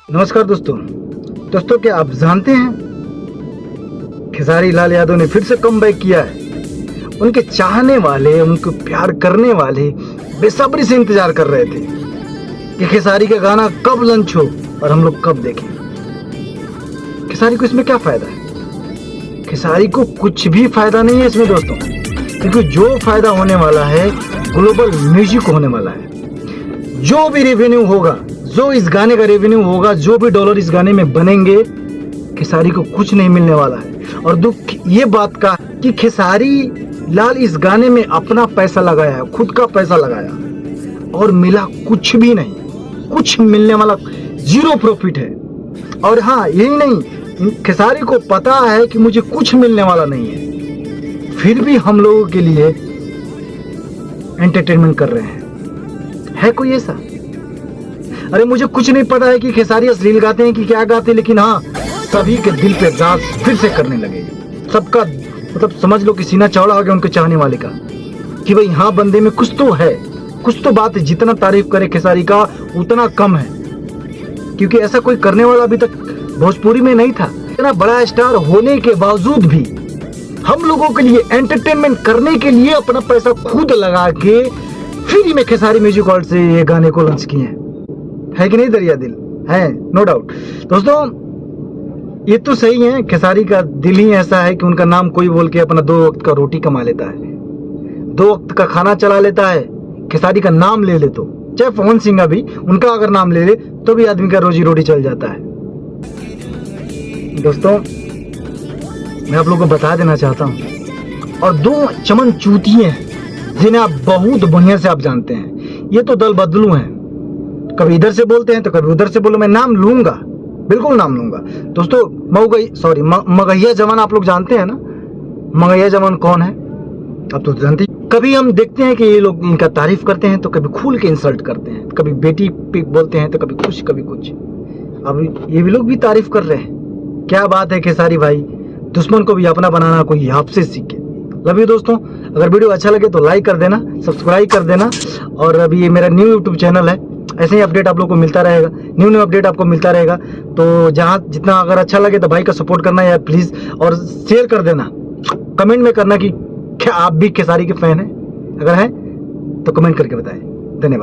नमस्कार दोस्तों, क्या आप जानते हैं खेसारी लाल यादव ने फिर से कमबैक किया है। उनके चाहने वाले, उनको प्यार करने वाले बेसब्री से इंतजार कर रहे थे कि खेसारी का गाना कब लॉन्च हो और हम लोग कब देखें। खेसारी को इसमें क्या फायदा है? खेसारी को कुछ भी फायदा नहीं है इसमें दोस्तों, क्योंकि जो फायदा होने वाला है ग्लोबल म्यूजिक को होने वाला है। जो भी रेवेन्यू होगा, जो इस गाने का रेवेन्यू होगा, जो भी डॉलर इस गाने में बनेंगे, खेसारी को कुछ नहीं मिलने वाला है। और दुख ये बात का कि खेसारी लाल इस गाने में अपना पैसा लगाया है, खुद का पैसा लगाया और मिला कुछ भी नहीं। कुछ मिलने वाला जीरो प्रॉफिट है। और हाँ, यही नहीं, खेसारी को पता है कि मुझे कुछ मिलने वाला नहीं है, फिर भी हम लोगों के लिए एंटरटेनमेंट कर रहे हैं। है कोई ऐसा? अरे मुझे कुछ नहीं पता है कि खेसारी अश्लील गाते हैं कि क्या गाते हैं, लेकिन हाँ, सभी के दिल पे राज फिर से करने लगे। सबका मतलब समझ लो कि सीना चौड़ा हो गया उनके चाहने वाले का कि भाई हाँ, बंदे में कुछ तो है, कुछ तो बात है। जितना तारीफ करे खेसारी का उतना कम है, क्योंकि ऐसा कोई करने वाला अभी तक भोजपुरी में नहीं था। इतना बड़ा स्टार होने के बावजूद भी हम लोगों के लिए एंटरटेनमेंट करने के लिए अपना पैसा खुद लगा के फ्री में खेसारी म्यूजिक वर्ल्ड से ये गाने को लॉन्च किए हैं। है कि नहीं दरिया दिल? है, नो डाउट। दोस्तों ये तो सही है, खेसारी का दिल ही ऐसा है कि उनका नाम कोई बोल के अपना 2 वक्त का रोटी कमा लेता है, 2 वक्त का खाना चला लेता है। खेसारी का नाम ले ले तो, चाहे पवन सिंह भी उनका अगर नाम ले ले तो भी आदमी का रोजी रोटी चल जाता है। दोस्तों मैं आप लोगों को बता देना चाहता हूं, और 2 चमन चूतिए हैं जिन्हें आप बहुत बढ़िया से आप जानते हैं। ये तो दल बदलू हैं, कभी इधर से बोलते हैं तो कभी उधर से बोलो। मैं नाम लूंगा, बिल्कुल नाम लूंगा दोस्तों। मगहिया जवान आप लोग जानते हैं ना? मगहिया जवान कौन है अब तो जानते। कभी हम देखते हैं कि ये लोग इनका तारीफ करते हैं तो कभी खुल के इंसल्ट करते हैं, कभी बेटी पे बोलते हैं तो कभी कुछ कभी कुछ। अब ये भी लोग भी तारीफ कर रहे हैं। क्या बात है खेसारी भाई, दुश्मन को भी अपना बनाना कोई आपसे सीखे। लव यू दोस्तों। अगर वीडियो अच्छा लगे तो लाइक कर देना, सब्सक्राइब कर देना। और अभी ये मेरा न्यू यूट्यूब चैनल है, ऐसे ही अपडेट आप लोगों को मिलता रहेगा, न्यू अपडेट आपको मिलता रहेगा। तो जहाँ जितना अगर अच्छा लगे तो भाई का सपोर्ट करना यार प्लीज, और शेयर कर देना। कमेंट में करना कि क्या आप भी खेसारी के फैन हैं, अगर हैं तो कमेंट करके बताएं। धन्यवाद।